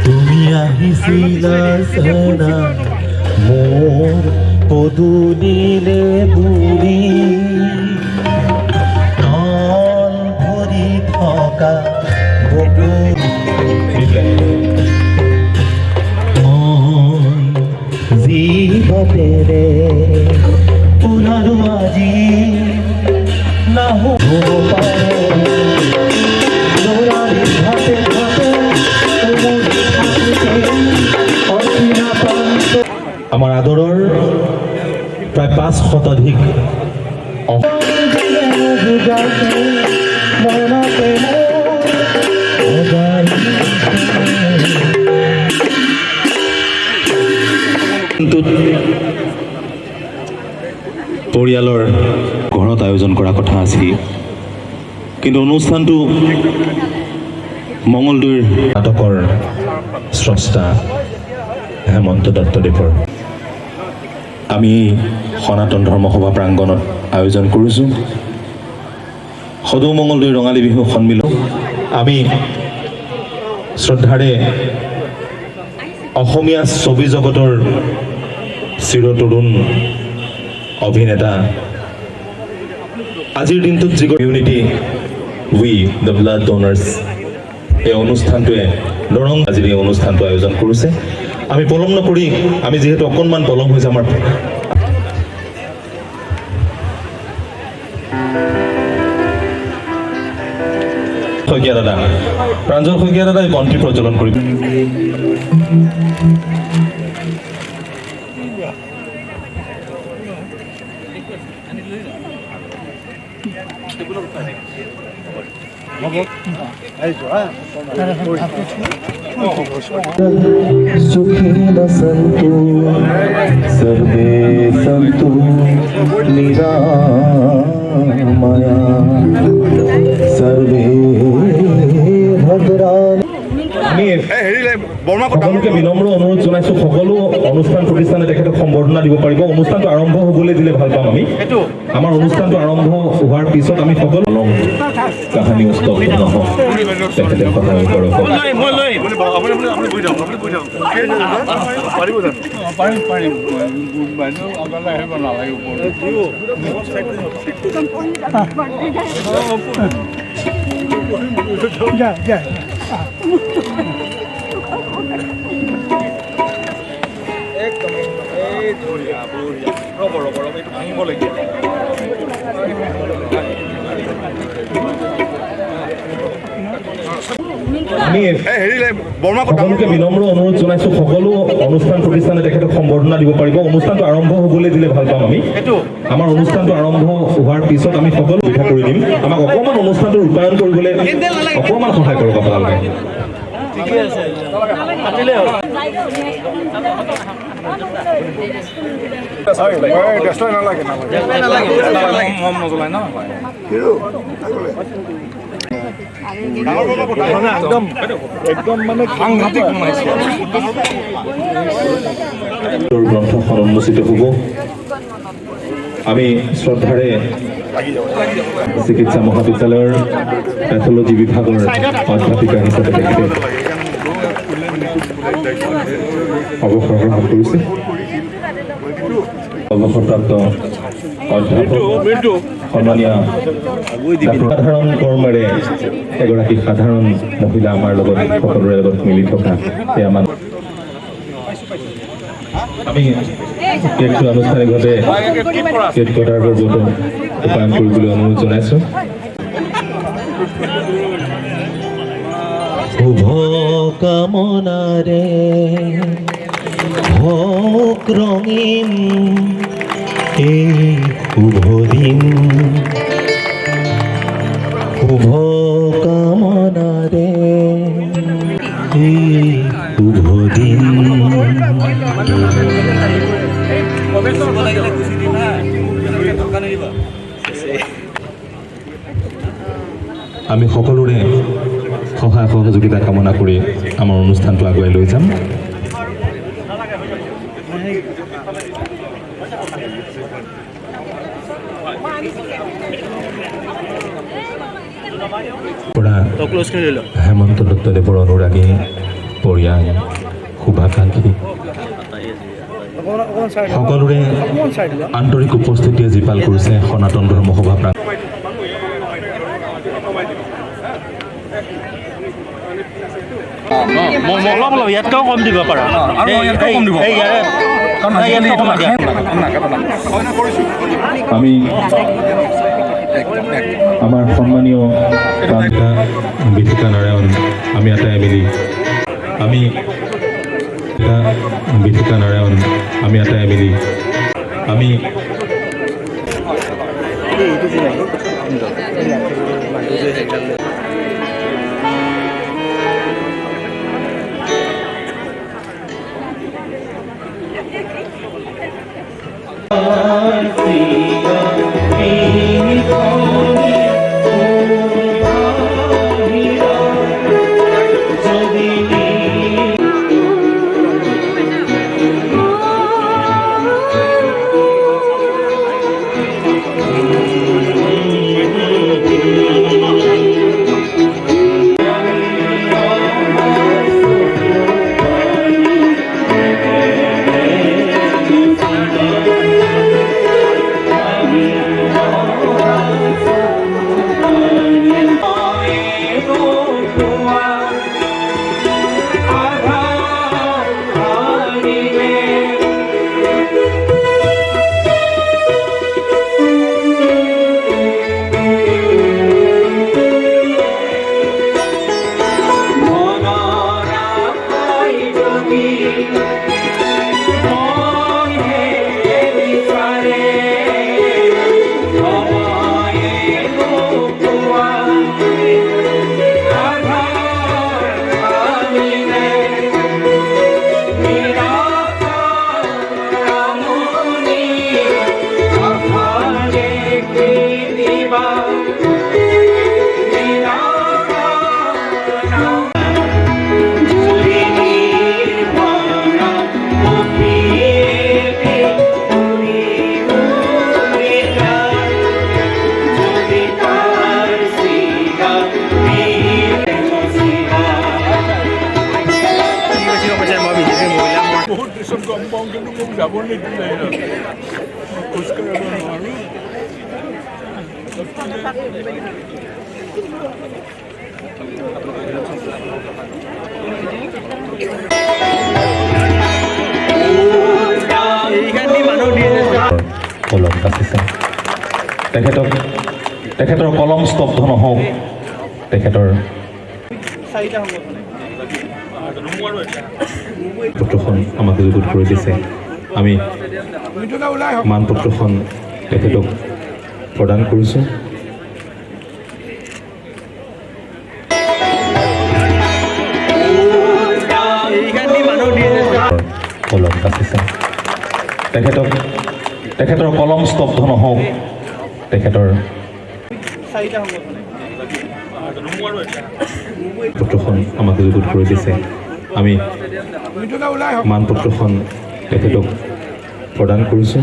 তুমি আহিছিলা সদা মোৰ পদূলিলে বুৰি তল ভৰি থকা জীবতেৰে পুনৰু আজি নাহব পাৰে আমাৰ আদৰৰ প্ৰায় 5 শতাধিক পৰিয়ালৰ ঘৰত আয়োজন কৰা কথা আছিল, কিন্তু অনুষ্ঠানটো মঙলদৈৰ নাটকৰ স্ৰষ্টা হেমন্ত দত্তদেৱৰ আমি সনাতন ধৰ্মসভা প্ৰাংগণত আয়োজন কৰিছোঁ সদৌ মঙলদৈ ৰঙালী বিহু সন্মিলন। আমি শ্ৰদ্ধাৰে অসমীয়া ছবি জগতৰ চিৰতৰুণ অভিনেতা আজিৰ দিনটোত যিগৰ ইউনিটি উই দ্য ব্লাড ডোনাৰ্ছ এই অনুষ্ঠানটোৱে দৰং আজিৰ এই অনুষ্ঠানটো আয়োজন কৰিছে। আমি পলম নকৰি আমি যিহেতু অকণমান পলম হৈছে আমাৰ শইকীয়া দাদা প্ৰাঞ্জল শইকীয়া দাদাই বন্তি প্ৰজ্বলন কৰিব। सुखी संतु सर्वे संतु निरामया सर्वे भद्राणि। সকলোকে বিনম্ৰ অনুৰোধ জনাইছোঁ, সকলো অনুষ্ঠান প্ৰতিষ্ঠানে তেখেতক সম্বৰ্ধনা দিব পাৰিব। অনুষ্ঠানটো আৰম্ভ হ'বলৈ দিলে ভাল পাম আমি। আমাৰ অনুষ্ঠানটো আৰম্ভ হোৱাৰ পিছত আমি সকলো কাহানী ষ্টপ নহওক তেখেতে সহায় কৰক। সকলোকে বিনম্ৰ অনুৰোধ জনাইছোঁ, সকলো অনুষ্ঠান প্ৰতিষ্ঠানে তেখেতক সম্বৰ্ধনা দিব পাৰিব। অনুষ্ঠানটো আৰম্ভ হ'বলৈ দিলে ভাল পাম আমি। আমাৰ অনুষ্ঠানটো আৰম্ভ হোৱাৰ পিছত আমি সকলো সুবিধা কৰি দিম। আমাক অকণমান অনুষ্ঠানটো ৰূপায়ণ কৰিবলৈ অকণমান সহায় কৰক আপোনালোকে। গ্ৰন্থখন উন্মোচিত হ'ব। আমি শ্ৰদ্ধাৰে চিকিৎসা মহাবিদ্যালয়ৰ পেথলজি বিভাগৰ অধ্যাপিকা হিচাপে তেখেতে অৱসৰ গ্ৰহণ কৰিছে। অৱসৰপ্ৰাপ্ত অধ্যাপক সন্মানীয় সাধাৰণ কৰ্মেৰে এগৰাকী সাধাৰণ মহিলা আমাৰ লগত সকলোৰে লগত মিলি থকা সেয়া মানুহ। আমি কেকটো আনুষ্ঠানিকভাৱে কেক কটাৰ পৰ্বটো ৰূপায়ণ কৰিবলৈ অনুৰোধ জনাইছোঁ। শুভ কামনাৰে হওক ৰঙীন এই শুভ দিন, শুভ কামনাৰে এই শুভ দিন। আমি সকলোৰে সহায় সহযোগিতা কামনা কৰি আমাৰ অনুষ্ঠানটো আগুৱাই লৈ যাম। হেমন্ত দত্তদেৱৰ অনুৰাগী পৰিয়াল শুভাকাংক্ষী সকলোৰে আন্তৰিক উপস্থিতিয়ে জীপাল কৰিছে সনাতন ধৰ্ম সভা প্ৰাংগণ। অলপ ইয়াতকৈও কম দিব পাৰা আমি আমাৰ সন্মানীয় বিথিকা নাৰায়ণ আমি আটাই মিলি বিথিকা নাৰায়ণ আমি আটাই মিলি আমি কলম কাটিছে তেখেতৰ কলম স্তব্ধ নহওক তেখেতৰ পত্ৰখন আমাক যুগুত কৰি দিছে আমি মানপত্ৰখন তেখেতক প্ৰদান কৰিছোঁ কলম কাটিছে তেখেতৰ কলম স্তব্ধ নহওক তেখেতৰ পত্ৰখন আমাক যুগুত কৰি দিছে আমি মানপত্ৰখন তেখেতক প্ৰদান কৰিছোঁ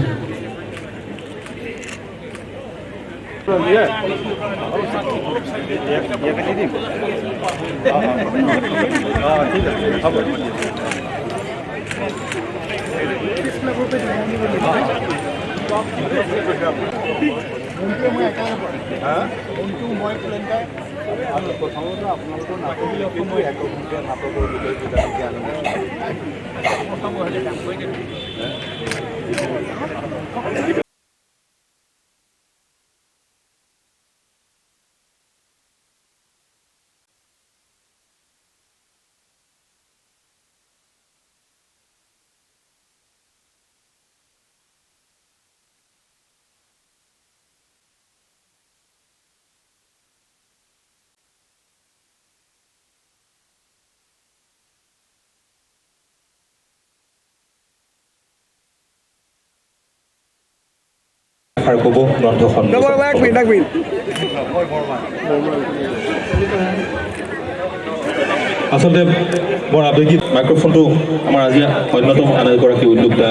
আৰু ক'ব গ্ৰন্থখন আচলতে বৰ আৱেগিক মাইক্ৰফোনটো আমাৰ আজি অন্যতম আন এগৰাকী উদ্যোক্তা